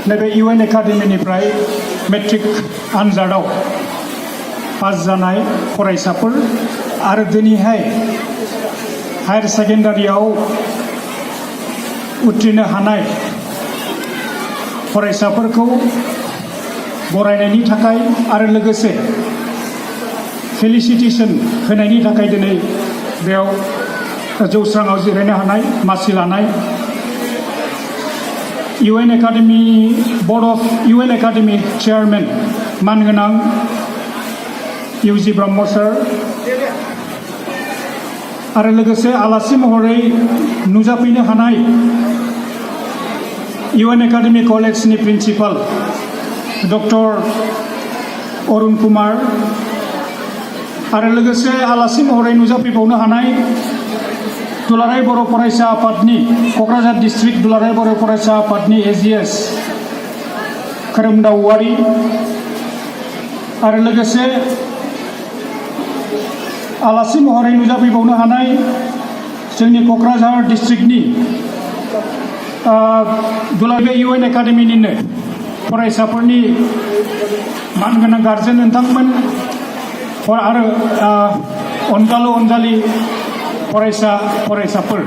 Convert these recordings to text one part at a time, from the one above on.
नैबे UN एकाडेमिनिफ्राय matric आनजादाव pass जानाय फरायसाफोर आरो दिनैहाय हायर सेकेन्डारियाव उथ्रिनो हानाय फरायसाफोरखौ बरायनायनि थाखाय आरो लोगोसे फेलिसिटेशन होनायनि थाखाय दिनै बेयाव जौस्राङाव जिरायनो हानाय मासि लानाय UN academy board of UN academy chairman मानगोनां UG ब्रह्म सार आरो लोगोसे आलासि महरै नुजाफैनो हानाय UN एकाडेमि कलेजनि प्रिन्सिपाल डक्टर अरुण कुमार आरो लोगोसे आलासि महरै नुजाफैबावनो हानाय दुलाराय बर' फरायसा आफादनि क'क्राझार डिस्ट्रिक्ट दुलाराय बर' फरायसा आफादनि AGS खोरोमदाव औवारी आरो लोगोसे आलासि महरै नुजाफैबावनो हानाय जोंनि क'क्राझार डिस्ट्रिक्टनि दुलाराय UN एकाडेमिनिनो फरायसाफोरनि मानगोनां गारजेन नोंथांमोन आरो अनजालु फरायसाफोर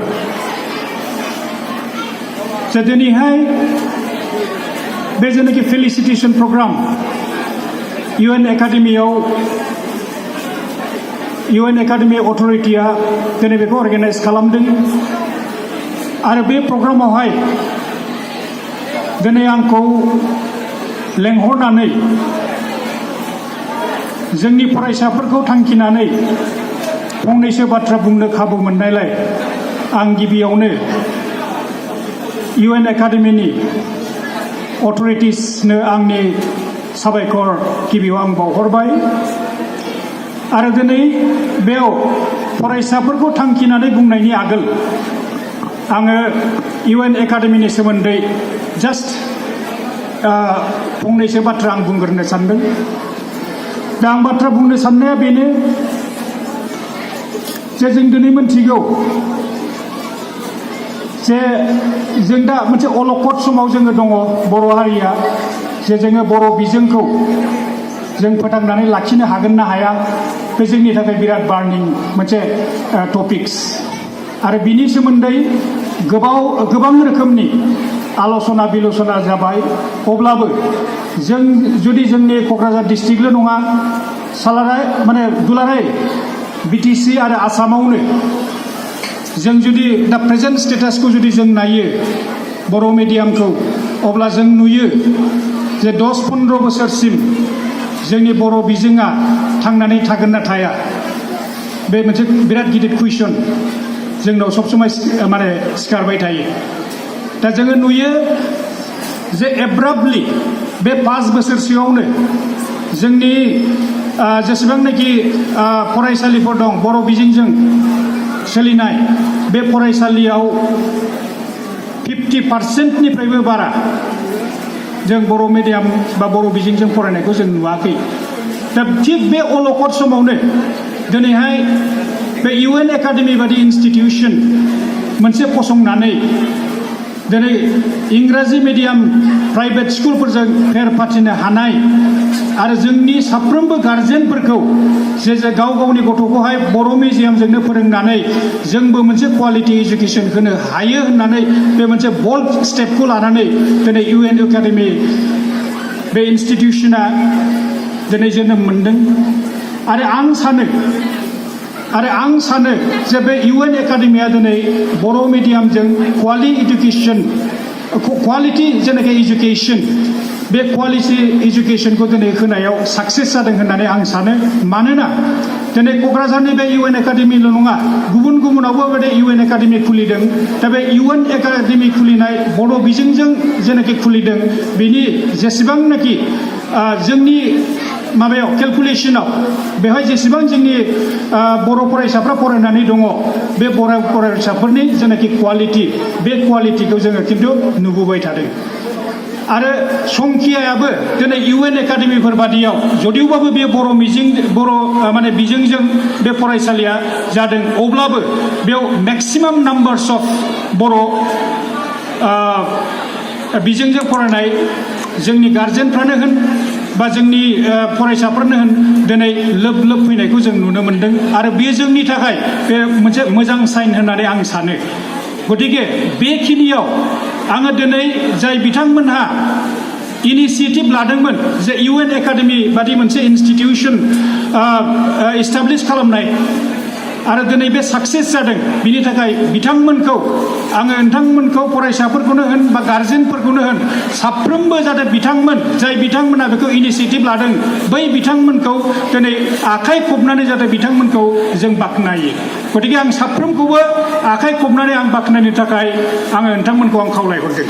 जे दिनैहाय बे जेनाखि फेलिसिटेशन प्रग्राम UN एकाडेमि अथरिटिया दिनै बेखौ अर्गानाइज खालामदों आरो बे प्रग्रामावहाय दिनै आंखौ लेंहरनानै जोंनि फरायसाफोरखौ थांखिनानै फंनैसो बाथ्रा बुंनो खाबु मोननायलाय आं गिबियावनो UN एकाडेमिनि अथरिटिसनो आंनि साबायखर गिबियाव आं बावहरबाय आरो दिनै बेयाव फरायसाफोरखौ थांखिनानै बुंनायनि आगोल आङो UN एकाडेमिनि सोमोन्दै जास्ट फंनैसो बाथ्रा आं बुंग्रोनो सानदों। दा आं बाथ्रा बुंनो साननाया बेनो जे जों दिनै मोनथिगौ जे जों दा मोनसे अलखद समाव जोङो दङ बर' हारिया जे जोङो बर' बिजोंखौ जों फोथांनानै लाखिनो हागोन ना हाया बे जोंनि थाखाय बिराद बार्निं मोनसे टपिक्स आरो बिनि सोमोन्दै गोबां रोखोमनि आल'सना बिल'सना जाबाय अब्लाबो जों जुदि जोंनि क'क्राझार डिस्ट्रिक्टल' नङा माने दुलाराय BTC आरो आसामावनो जों जुदि दा प्रेजेन्ट स्टेटासखौ जुदि जों नायो बर' मिडियामखौ अब्ला जों नुयो जे 10-15 बोसोरसिम जोंनि बर' बिजोङा थांनानै थागोन ना थाया बे मोनसे बिराद गिदिर कुइसन जोंनाव सब समाय माने सिखारबाय थायो। दा जोङो नुयो जे एब्राप्टलि बे 5 बोसोरसोआवनो जोंनि जेसेबांनाखि फरायसालिफोर दं बर' बिजोंजों सोलिनाय बे फरायसालियाव 50%निफ्रायबो बारा जों बर' मिडियाम बा बर' बिजोंजों फरायनायखौ जों नुवाखै। दा थिग बे अलखद समावनो दिनैहाय बे UN एकाडेमि बादि इनस्टिटिउसन मोनसे फसंनानै दिनै इंराजि मिडियाम प्राइभेट स्कुलफोरजों फेर फाथिनो हानाय आरो जोंनि साफ्रोमबो गार्जेनफोरखौ जे गाव गावनि गथ'खौहाय बर' मिडियामजोंनो फोरोंनानै जोंबो मोनसे क्वालिटि एजुकेसन होनो हायो होननानै बे मोनसे बोल्ड स्टेपखौ लानानै दिनै UN एकाडेमि बे इनस्टिटिउसना दिनै जोनोम मोनदों आरो आं सानो जे बे UN एकाडेमिया दिनै बर' मिडियामजों क्वालिटि जेनाखि एजुकेसन बे क्वालिटि एजुकेसनखौ दिनै होनायाव साक्सेस जादों होननानै आं सानो। मानोना दिनै क'क्राझारनि बे UN एकाडेमिल' नङा गुबुनावबो बे UN एकाडेमि खुलिदों। दा बे UN एकाडेमि खुलिनाय बर' बिजोंजों जेनाखि खुलिदों बेनि जेसेबांनाखि जोंनि माबायाव केलकुलेसनाव बेवहाय जेसेबां जोंनि बर' फरायसाफ्रा फरायनानै दङ बे बर' फरायसाफोरनि जेनाखि क्वालिटि बे क्वालिटिखौ जोङो खिन्थु नुबोबाय थादों आरो संख्यायाबो दिनै UN एकाडेमिफोर बादियाव जदिवबाबो बे बर' माने बिजोंजों बे फरायसालिया जादों अब्लाबो बेयाव मेक्सिमाम नाम्बार्स अफ बर' बिजोंजों फरायनाय जोंनि गार्जेनफ्रानो होन बा जोंनि फरायसाफोरनो होन दिनै लोब लोब फैनायखौ जों नुनो मोन्दों आरो बे जोंनि थाखाय बे मोनसे मोजां साइन होननानै आं सानो गतिके बेखिनियाव आङो दिनै जाय बिथांमोनहा इनिशिएटिभ लादोंमोन जे UN एकाडेमि बादि मोनसे इनस्टिटिउसन इस्टाब्लिश खालामनाय आरो दिनै बे साक्सेस जादों बिनि थाखाय बिथांमोनखौ आङो नोंथांमोनखौ फरायसाफोरखौनो होन बा गार्जेनफोरखौनो होन साफ्रोमबो जाहाथे बिथांमोन जाय बिथांमोना बेखौ इनिशिएटिभ लादों बै बिथांमोनखौ दिनै आखाइ खबनानै जाहाथे बिथांमोनखौ जों बाख्नायो गतिके आं साफ्रोमखौबो आखाइ खबनानै आं बाख्नायनो थाखाय आङो नोंथांमोनखौ आं खावलायहरदों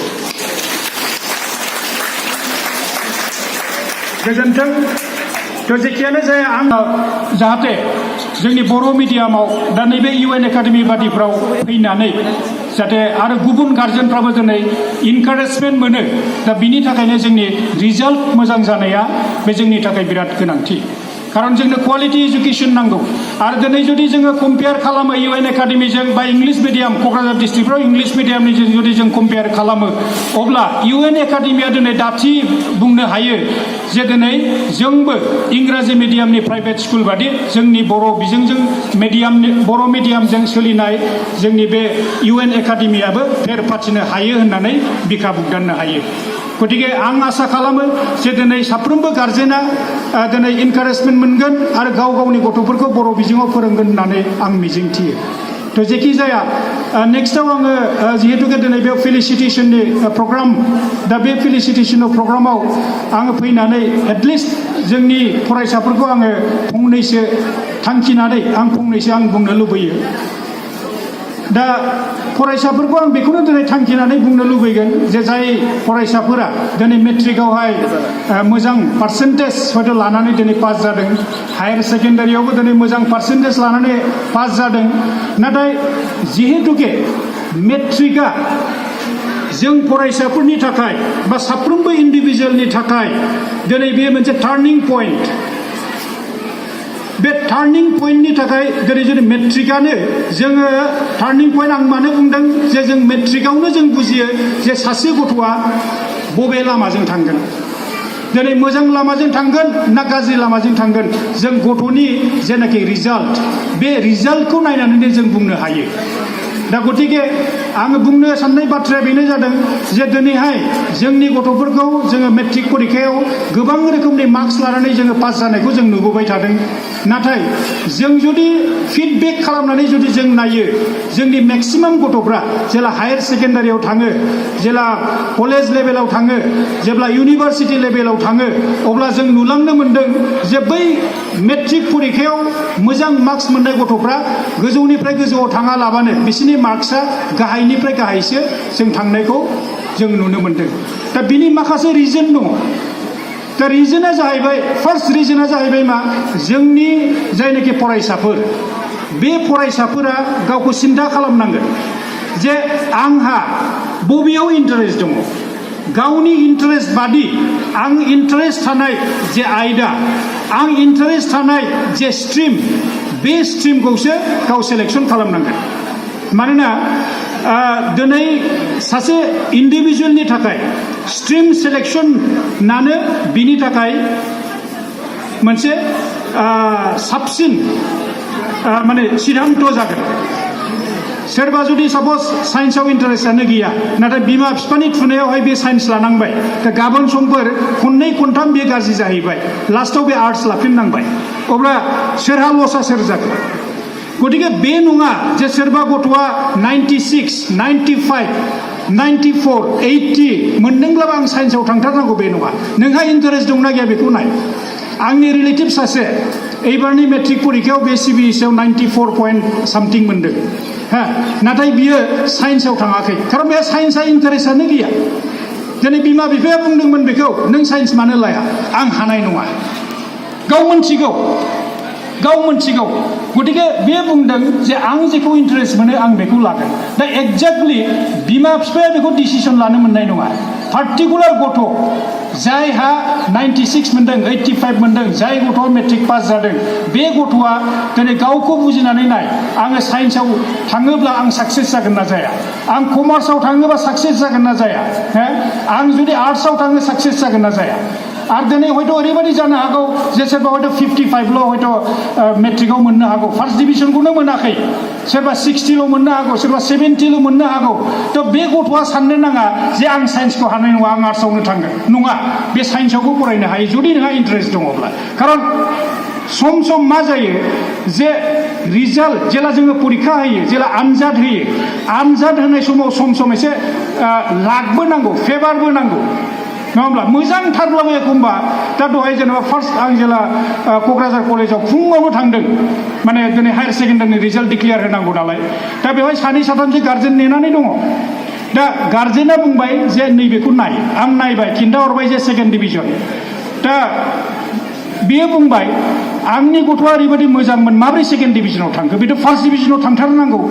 गोजोन्थों तो जेखियानो जाया आं जाहाथे जोंनि बर' मिडियामाव दा नैबे UN एकाडेमि बादिफ्राव फैनानै जाहाथे आरो गुबुन गार्जेनफ्राबो दिनै इनकारेजमेन्ट मोनो दा बिनि थाखायनो जोंनि रिजाल्ट मोजां जानाया बे जोंनि थाखाय बिराद गोनांथि खारन जोंनो क्वालिटी एजुकेशन नांगौ आरो दिनै जुदि जोङो कम्पेयार खालामो UN एकाडेमिजों बा इंलिश मिडियाम क'क्राझार डिस्ट्रिक्टफ्राव इंलिश मिडियामनि जुदि जों कम्पेयार खालामो अब्ला UN एकाडेमिया दिनै दाथि बुंनो हायो जे दिनै जोंबो इंराजि मिडियामनि प्राइभेट स्कुल बादि जोंनि बर' बिजोंजों मिडियामनि बर' मिडियामजों सोलिनाय जोंनि बे UN एकाडेमियाबो फेर फाथिनो हायो होननानै बिखा बुगदाननो हायो गतिके आं आसा खालामो जे दिनै साफ्रोमबो गार्जेना दिनै इनकारेजमेन्ट मोनगोन आरो गाव गावनि गथ'फोरखौ बर' बिजोङाव फोरोंगोन होननानै आं मिजिंथियो तो जेखि जाया नेक्स्टआव आङो जिहेतुके दिनै बे फेलिसिटेशननि प्रग्राम दा बे फेलिसिटेशन प्रग्रामाव आङो फैनानै एटलिस्ट जोंनि फरायसाफोरखौ आङो फंनैसो थांखिनानै आं फंनैसो आं बुंनो लुबैयो दा फरायसाफोरखौ आं बेखौनो दिनै थांखिनानै बुंनो लुबैगोन जे जाय फरायसाफोरा दिनै मेट्रिकआवहाय मोजां पार्सेन्टेज हयथ' लानानै दिनै पास जादों हायार सेकेन्डारियावबो दिनै मोजां पार्सेन्टेज लानानै पास जादों नाथाय जिहेतुके मेट्रिकआ जों फरायसाफोरनि थाखाय बा साफ्रोमबो इन्डिभिजुवेलनि थाखाय दिनै बे मोनसे टार्निं पइन्ट बे टार्निं पइन्टनि थाखाय दिनै जुदि मेट्रिकआनो जोङो टार्निं पइन्ट आं मानो बुंदों जे जों मेट्रिकआवनो जों बुजियो जे सासे गथ'आ बबे लामाजों थांगोन दिनै मोजां लामाजों थांगोन ना गाज्रि लामाजों थांगोन जों गथ'नि जेनाखि रिजाल्ट बे रिजाल्टखौ नायनानैनो जों बुंनो हायो दा गतिके आङो बुंनो साननाय बाथ्राया बेनो जादों जे दिनैहाय जोंनि गथ'फोरखौ जोङो मेट्रिक परिखायाव गोबां रोखोमनि मार्क्स लानानै जोङो पास जानायखौ जों नुबोबाय थादों नाथाय जों जुदि फिडबेक खालामनानै जुदि जों नायो जोंनि मेक्सिमाम गथ'फ्रा जेला हायार सेकेन्डारियाव थाङो जेला कलेज लेभेलाव थाङो जेब्ला इउनिभार्सिटि लेभेलाव थाङो अब्ला जों नुलांनो मोन्दों जे बै मेट्रिक परिखायाव मोजां मार्क्स मोननाय गथ'फ्रा गोजौनिफ्राय गोजौआव थाङालाबानो बिसोरनि मार्क्सआ गाहायनिफ्राय गाहायसो जों थांनायखौ जों नुनो मोन्दों दा बिनि माखासे रिजन दङ दा रिजना जाहैबाय फार्स्ट रिजना जाहैबाय मा जोंनि जायनाखि फरायसाफोर बे फरायसाफोरा गावखौ सिन्था खालामनांगोन जे आंहा बबेयाव इन्टारेस्ट दङ गावनि इन्टारेस्ट बादि आं इन्टारेस्ट थानाय जे आयदा आं इन्टारेस्ट थानाय जे स्ट्रिम बे स्ट्रिमखौसो गाव सेलेक्सन खालामनांगोन मानोना दिनै सासे इन्डिभिजुवेलनि थाखाय स्ट्रिम सेलेक्सनानो बिनि थाखाय मोनसे साबसिन माने सिद्धान्त जागोन सोरबा जुदि सापज साइन्सआव इन्टारेस्टआनो गैया नाथाय बिमा बिफानि थुनायावहाय बे साइन्स लानांबाय दा गाबोन समफोर खननै खनथाम बे गाज्रि जाहैबाय लास्टआव बे आर्ट्स लाफिननांबाय अब्ला सोरहा लसआ सोर जागोन गतिके बे नङा जे सोरबा गथ'आ 96, 95, 94, 80 मोनदोंब्लाबो आं साइन्सआव थांथारनांगौ बे नङा नोंहा इन्टारेस्ट दंना गैया बेखौ नाय आंनि रिलेटिभ सासे एबारनि मेट्रिक परिखायाव बे CBSE 94 पइन्ट सामथिं मोनदों हा नाथाय बियो साइन्सआव थाङाखै खारन बे साइन्सआ इन्टारेस्टआनो गैया दिनै बिमा बिफाया बुंदोंमोन बेखौ नों साइन्स मानो लाया आं हानाय नङा गाव मोनथिगौ गतिके बे बुंदों जे आं जेखौ इन्टारेस्ट मोनो आं बेखौ लागोन दा एक्जेक्टलि बिमा बिफाया बेखौ डिसिसन लानो मोननाय नङा पार्टिकुलार गथ' जायहा 96 मोनदों 85 मोनदों जाय गथ'आ मेट्रिक पास जादों बे गथ'आ दिनै गावखौ बुजिनानै नाय आङो साइन्सआव थाङोब्ला आं साक्सेस जागोन ना जाया आं कमार्सआव थाङोबा साक्सेस जागोन ना जाया आं जुदि आर्ट्सआव थाङो साक्सेस जागोन ना जाया आरो दिनै हयथ' ओरैबायदि जानो हागौ जे सोरबा हयथ' 55ल' हयथ' मेट्रिकआव मोननो हागौ फार्स्ट डिभिजनखौनो मोनाखै सोरबा 60ल' मोननो हागौ सोरबा 70ल' मोननो हागौ थ' बे गथ'आ साननो नाङा जे आं साइन्सखौ हानाय नङा आं आर्ट्सआवनो थांगोन नङा बे साइन्सआवबो फरायनो हायो जुदि नोंहा इन्टारेस्ट दङब्ला खारन सम सम मा जायो जे रिजाल्ट जेला जोङो परीक्षा होयो जेला आनजाद होयो आनजाद होनाय समाव सम सम एसे लाकबो नांगौ फेभारबो नांगौ नङा होमब्ला मोजांथारब्लाबो एखमबा दा दहाय जेनेबा फार्स्ट आं जेला क'क्राझार कलेजाव फुङावनो थांदों माने दिनै हायार सेकेन्डारिनि रिजाल्ट डिक्लेयार होनांगौ नालाय दा बेवहाय सानै साथामसो गार्जेन नेनानै दङ दा गार्जेना बुंबाय जे नैबेखौ नाय आं नायबाय खिन्थाहरबाय जे सेकेन्ड डिभिजन दा बियो बुंबाय आंनि गथ'आ ओरैबायदि मोजांमोन माब्रै सेकेन्ड डिभिजनाव थांखो बेथ' फार्स्ट डिभिजनाव थांथारनांगौ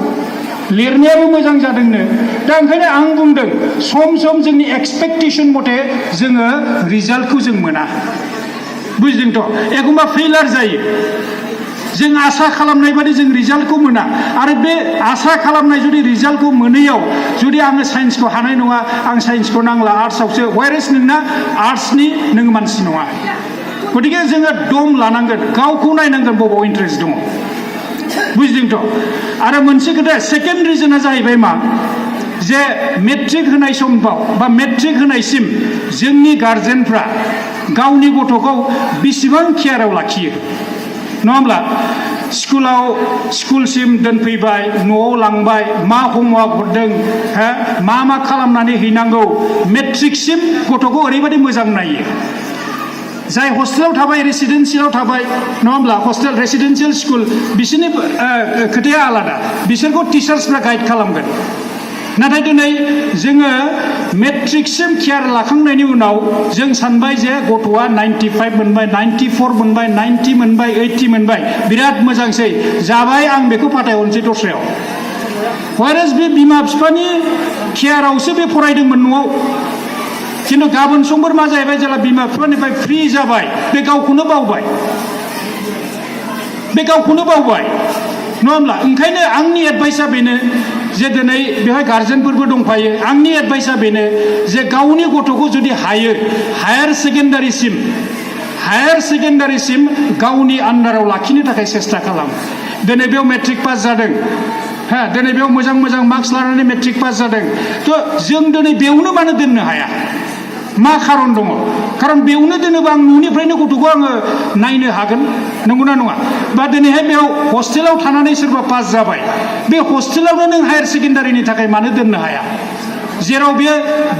लिरनायाबो मोजां जादोंनो दा ओंखायनो आं बुंदों सम सम जोंनि एक्सपेक्टेसन मथे जोङो रिजाल्टखौ जों मोना बुजिदोंथ' एखमबा फेइलार जायो जों आसा खालामनाय बादि जों रिजाल्टखौ मोना आरो बे आसा खालामनाय जुदि रिजाल्टखौ मोनैयाव जुदि आङो साइन्सखौ हानाय नङा आं साइन्सखौ नांला आर्ट्सआवसो वायरेस नोंना आर्ट्सनि नों मानसि नङा गतिके जोङो दम लानांगोन गावखौ नायनांगोन बबाव इन्टारेस्ट दङ बुजिदोंथ' आरो मोनसे खोथा सेकेन्ड रिजना जाहैबाय मा जे मेट्रिक होनाय समफ्राव बा मेट्रिक होनायसिम जोंनि गार्जेनफ्रा गावनि गथ'खौ बेसेबां केयाराव लाखियो नङा होमब्ला स्कुलसिम दोनफैबाय न'आव लांबाय मा हमवार्क हरदों मा खालामनानै हैनांगौ मेट्रिकसिम गथ'खौ ओरैबायदि मोजां नायो जाय हस्टेलाव थाबाय रेसिडेन्सियेलाव थाबाय नङा होमब्ला हस्टेल रेसिडेन्सियेल स्कुल बिसोरनि खोथाया आलादा बिसोरखौ टिचार्सफ्रा गाइड खालामगोन नाथाय दिनै जोङो मेट्रिकसिम केयार लाखांनायनि उनाव जों सानबाय जे गथ'आ 95 मोनबाय 94 मोनबाय 90 मोनबाय 80 मोनबाय बिराद मोजांसै जाबाय आं बेखौ फाथायहरनोसै दस्रायाव वायरेस बे बिमा बिफानि केयारावसो बे फरायदोंमोन न'आव खिन्थु गाबोन समफोर मा जाहैबाय जेला बिमा बिफानिफ्राय फ्रि जाबाय बे गावखौनो बावबाय नङा होमब्ला ओंखायनो आंनि एडभाइसआ बेनो जे दिनै बेवहाय गार्जेनफोरबो दंफायो आंनि एडभाइसआ बेनो जे गावनि गथ'खौ जुदि हायो हायार सेकेन्डारिसिम गावनि आन्डाराव लाखिनो थाखाय सेस्था खालाम दिनै बेयाव मेट्रिक पास जादों दिनै बेयाव मोजां मार्क्स लानानै मेट्रिक पास जादों थ' जों दिनै बेयावनो मानो दोननो हाया मा खारन दङ खारन बेयावनो दोनोबा आं न'निफ्रायनो गथ'खौ आङो नायनो हागोन नंगौना नङा बा दिनैहाय बेयाव हस्टेलाव थानानै सोरबा पास जाबाय बे हस्टेलावनो नों हायार सेकेन्डारिनि थाखाय मानो दोननो हाया जेराव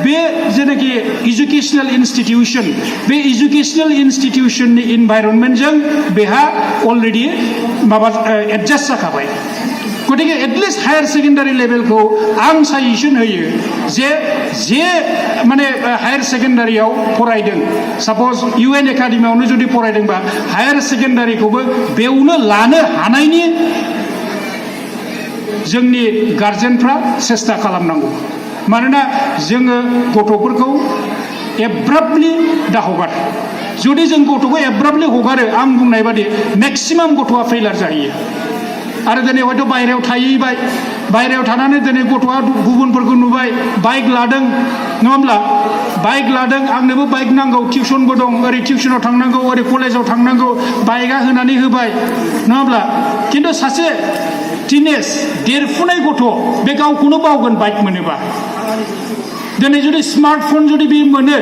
बे जेनाखि इडुकेसनेल इन्स्टिटिउसन बे इडुकेसनेल इन्स्टिटिउसननि इनभाइरनमेन्टजों बेहा अलरेडि माबा एडजास्ट जाखाबाय गतिके एटलिस्ट हायार सेकेन्डारि लेभेलखौ आं साजेसन होयो जे माने हायार सेकेन्डारियाव फरायदों सापज UN एकाडेमियावनो जुदि फरायदोंबा हायार सेकेन्डारिखौबो बेयावनो लानो हानायनि जोंनि गार्जेनफ्रा सेस्था खालामनांगौ मानोना जोङो गथ'फोरखौ एब्राप्टलि दा हगार जुदि जों गथ'खौ एब्राप्टलि हगारो आं बुंनाय बादि मेक्सिमाम गथ'आ फेइलार जाहैयो आरो दिनै हयथ' बायहेरायाव थाहैबाय बायहेरायाव थानानै दिनै गथ'आ गुबुनफोरखौ नुबाय बाइक लादों नङा होमब्ला बाइक लादों आंनोबो बाइक नांगौ टिउसनबो दं ओरै टिउसनाव थांनांगौ ओरै कलेजाव थांनांगौ बाइकआ होनानै होबाय नङा होमब्ला खिन्थु सासे टिनेज देरफुनाय गथ' बे गावखौनो बावगोन बाइक मोनोबा दिनै जुदि स्मार्टफन जुदि बे मोनो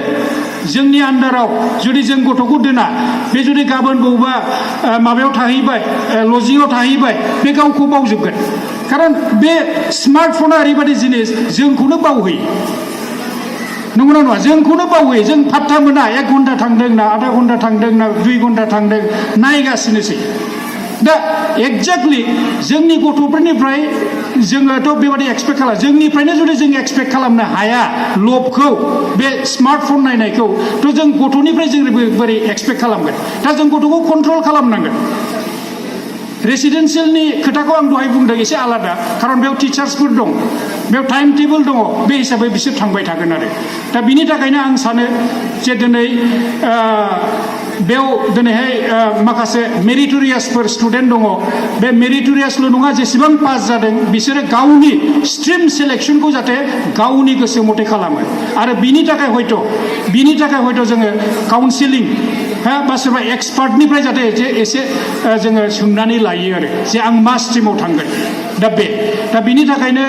जोंनि आन्डाराव जुदि जों गथ'खौ दोना बे जुदि गाबोन बबेबा माबायाव थाहैबाय लजिङाव थाहैबाय बे गावखौ बावजोबगोन खारन बे स्मार्टफना ओरैबायदि जिनिस जोंखौनो बावहोयो नंगौना नङा जोंखौनो बावहोयो जों फात्ता मोना 1 घन्टा थांदों ना आधा घन्टा थांदों ना 2 घन्टा थांदों नायगासिनोसै दा एक्जेक्टलि जोंनि गथ'फोरनिफ्राय जोङोथ' बेबादि एक्सपेक्ट खालाम जोंनिफ्रायनो जुदि जों एक्सपेक्ट खालामनो हाया लबखौ बे स्मार्टफन नायनायखौ थ' जों गथ'निफ्राय जों बोरै एक्सपेक्ट खालामगोन दा जों गथ'खौ कन्ट्रल खालामनांगोन रेसिडेन्सियेलनि खोथाखौ आं दहाय बुंदों एसे आलादा खारन बेयाव टिचार्सफोर दं बेयाव टाइम टेबोल दङ बे हिसाबै बिसोर थांबाय थागोन आरो दा बिनि थाखायनो आं सानो जे दिनै बेयाव दिनैहाय माखासे मेरिटरियासफोर स्टुडेन्ट दङ बे मेरिटरियासल' नङा जेसेबां पास जादों बिसोरो गावनि स्ट्रिम सिलेक्सनखौ जाहाथे गावनि गोसो मथे खालामो आरो बिनि थाखाय हयथ' जोङो काउन्सिलिं बा सोरबा एक्सपार्टनिफ्राय जाहाथे एसे जोङो सोंनानै लायो आरो जे आं मा स्ट्रिमाव थांगोन दा बिनि थाखायनो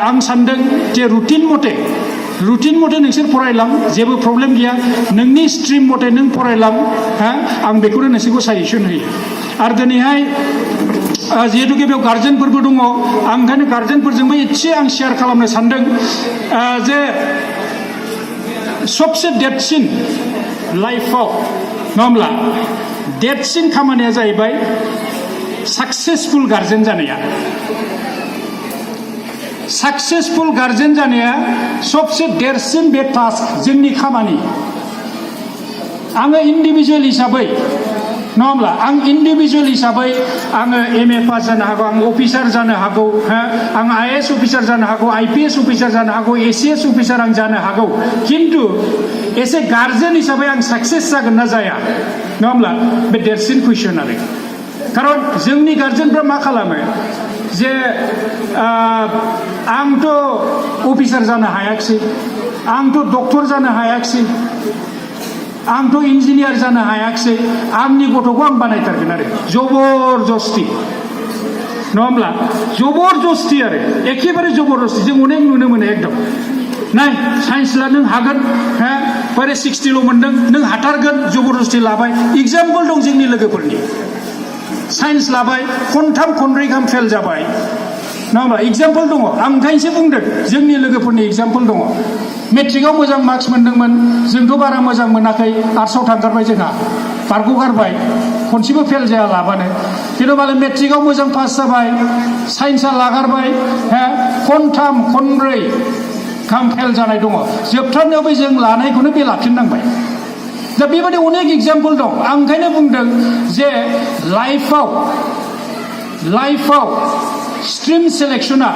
आं सानदों जे रुटिन मथे नोंसोर फरायलां जेबो प्रब्लेम गैया नोंनि स्ट्रिम मथे नों फरायलां आं बेखौनो नोंसोरखौ साजेसन होयो आरो दिनैहाय जिहेतुके बेयाव गार्जेनफोरबो दङ आं ओंखायनो गार्जेनफोरजोंबो एसे आं शेयार खालामनो सानदों जे सबसे देरसिन लाइफआव नङा होमब्ला देरसिन खामानिया जाहैबाय साक्सेसफुल गार्जेन जानाया सबसे देरसिन बे टास्क जोंनि खामानि आङो इन्डिभिजुवेल हिसाबै नङा होमब्ला आं इन्डिभिजुवेल हिसाबै आङो MA पास जानो हागौ आं अफिसार जानो हागौ आं IAS अफिसार जानो हागौ IPS अफिसार जानो हागौ ACS अफिसार आं जानो हागौ खिन्थु एसे गार्जेन हिसाबै आं साक्सेस जागोन ना जाया नङा होमब्ला बे देरसिन कुइसन आरो खारन जोंनि गार्जेनफ्रा मा खालामो जे आंथ' अफिसार जानो हायाखिसै आंथ' डक्टर जानो हायाखिसै आंथ' इन्जिनियार जानो हायाखिसै आंनि गथ'खौ आं बानायथारगोन आरो जबरदस्ति नङा होमब्ला जबरदस्ति आरो एखेबारे जबरदस्ति जों अनेक नुनो मोनो एकदम नाय साइन्स ला नों हागोन बारे 60ल' मोनदों नों हाथारगोन जबरदस्ति लाबाय एग्जाम्पल दं जोंनि लोगोफोरनि साइन्स लाबाय खनथाम खनब्रै गाहाम फेल जाबाय नङा होमबा एग्जाम्पल दङ आं ओंखायनोसो बुंदों जोंनि लोगोफोरनि एग्जाम्पल दङ मेट्रिकआव मोजां मार्क्स मोनदोंमोन जोंथ' बारा मोजां मोनाखै आर्ट्सआव थांगारबाय जोंहा बारग'गारबाय खनसेबो फेल जाया लाबानो खिन्थु मालाय मेट्रिकआव मोजां पास जाबाय साइन्सआ लागारबाय खनथाम खनब्रै गाहाम फेल जानाय दङ जोबथारनायाव बे जों लानायखौनो बे लाफिननांबाय दा बेबायदि अनेक एग्जाम्पल दं आं ओंखायनो बुंदों जे लाइफआव स्ट्रिम सिलेक्शना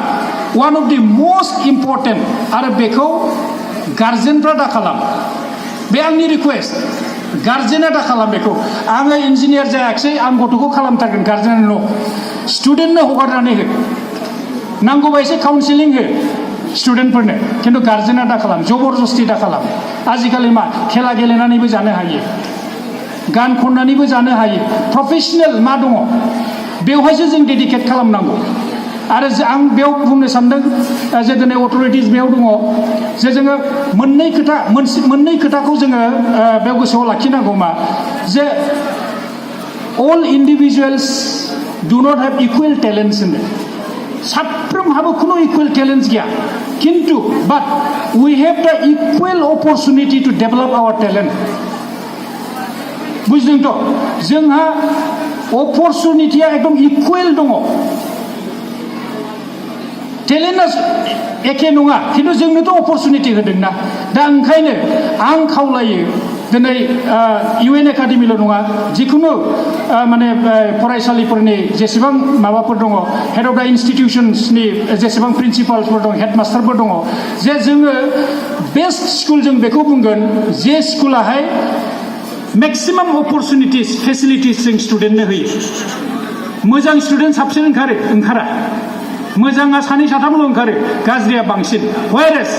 one of the most important आरो बेखौ गार्जेनफ्रा दा खालाम बे आंनि रिकुवेस्ट गार्जेना दा खालाम बेखौ आङो इन्जिनियार जायाखिसै आं गथ'खौ खालामथारगोन गार्जेना न' स्टुडेन्टनो हगारनानै हो नांगौबा एसे काउन्सिलिं हो स्टुडेन्टफोरनो खिन्थु गार्जेना दा खालाम जबरदस्ति दा खालाम आजिखालि मा खेला गेलेनानैबो जानो हायो गान खननानैबो जानो हायो प्रफेसनेल मा दङ बेवहायसो जों डेडिकेट खालामनांगौ आरो आं बेयाव बुंनो सानदों जे दिनै अथरिटिस बेयाव दङ जे जोङो मोननै खोथाखौ जोङो बेयाव गोसोआव लाखिनांगौ मा जे अल इन्डिभिजुवेल्स डु नट हेभ इकुवेल टेलेन्ट्स होनो साफ्रोमहाबो खुनु इकुवेल टेलेन्ट्स गैया खिन्थु but we have the equal opportunity to develop our talent बुजिदोंथ' जोंहा अपरचुनिटिया एकदम इकुवेल दङ टेलेन्टआ एखे नङा खिन्थु जोंनोथ' अपरचुनिटि होदोंना दा ओंखायनो आं खावलायो दिनै UN एकाडेमिल' नङा जिखुनु माने फरायसालिफोरनि जेसेबां माबाफोर दङ हेड अफ द इन्स्टिटिउसन्सनि जेसेबां प्रिन्सिपालफोर दं हेडमास्टारफोर दङ जे जोङो बेस्ट स्कुल जों बेखौ बुंगोन जे स्कुलाहाय मेक्सिमाम अपरचुनिटिस फेसिलिटिस जों स्टुडेन्टनो होयो मोजां स्टुडेन्ट साबसिन ओंखारा मोजाङा सानै साथामल' ओंखारो गाज्रिया बांसिन व्हायरेस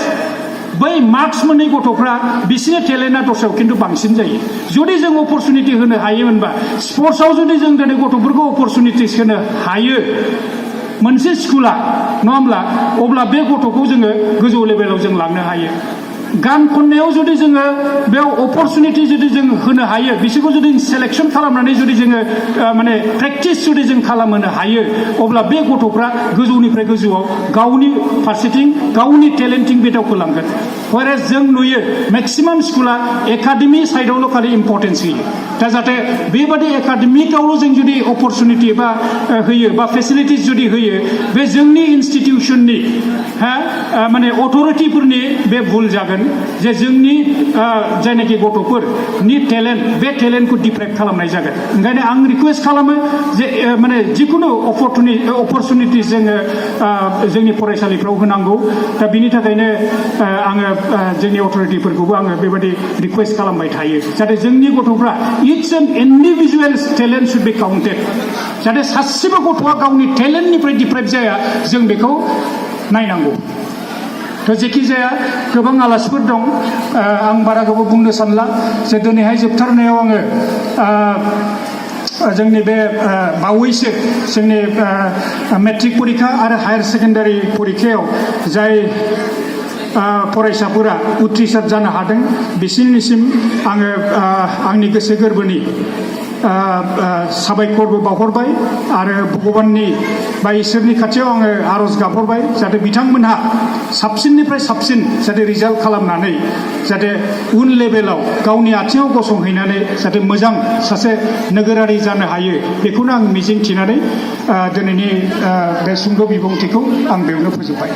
बै मार्क्स मोनै गथ'फ्रा बिसोरनि टेलेन्टआ दस्रायाव खिन्थु बांसिन जायो जुदि जों अपरचुनिटि होनो हायोमोनबा स्पर्ट्सआव जुदि जों दिनै गथ'फोरखौ अपरचुनिटिस होनो हायो मोनसे स्कुला नङा होमब्ला अब्ला बे गथ'खौ जोङो गोजौ लेभेलाव जों लांनो हायो गान खननायाव जुदि जोङो बेयाव अपरचुनिटि जुदि जों होनो हायो बिसोरखौ जुदि सेलेक्सन खालामनानै जुदि जोङो माने प्रेक्टिस जुदि जों खालामहोनो हायो अब्ला बे गथ'फ्रा गोजौनिफ्राय गोजौआव गावनि फारसेथिं गावनि टेलेन्टिं बे दावखोलांगोन whereas जों नुयो मैक्सिमाम स्कुला एकाडेमी साइडआवल' खालि इम्पर्टेन्स होयो दा जाहाथे बेबादि एकाडेमिकआवल' जों जुदि अपरचुनिटि बा होयो बा फेसिलिटिस जुदि होयो बे जोंनि इनस्टिटिउसननि माने अथ'रिटिफोरनि बे भुल जागोन जे जोंनि जायनाखि गथ'फोरनि टेलेन्ट बे टेलेन्टखौ डिप्रेक्ट खालामनाय जागोन ओंखायनो आं रिकुवेस्ट खालामो जे माने जिखुनु अपरचुनिटि जोङो जोंनि फरायसालिफ्राव होनांगौ दा बिनि थाखायनो आङो जोंनि अथ'रिटिफोरखौबो आङो बेबायदि रिकुवेस्ट खालामबाय थायो जाहाथे जोंनि गथ'फ्रा it's an individual talent should be counted जाहाथे सासेबो गथ'आ गावनि टेलेन्टनिफ्राय डिप्रेक्ट जाया जों बेखौ नायनांगौ थ' जेखि जाया गोबां आलासिफोर दं आं बारा गोबाव बुंनो सानला जे दिनैहाय जोबथारनायाव आङो जोंनि बे बावैसो जोंनि मेट्रिक परिखा आरो हायार सेकेन्डारि परिखायाव जाय फरायसाफोरा उथ्रिसार जानो हादों बिसोरनिसिम आङो आंनि गोसो गोरबोनि साबायखरबो बावहरबाय आरो भगबाननि बा इसोरनि खाथियाव आङो आरज गाबहरबाय जाहाथे बिथांमोनहा साबसिननिफ्राय साबसिन जाहाथे रिजाल्ट खालामनानै जाहाथे उन लेभेलाव गावनि आथिङाव गसंहैनानै जाहाथे मोजां सासे नोगोरारि जानो हायो बेखौनो आं मिजिं थिनानै दिनैनि बे सुंद' बिबुंथिखौ आं बेयावनो फोजोबबाय।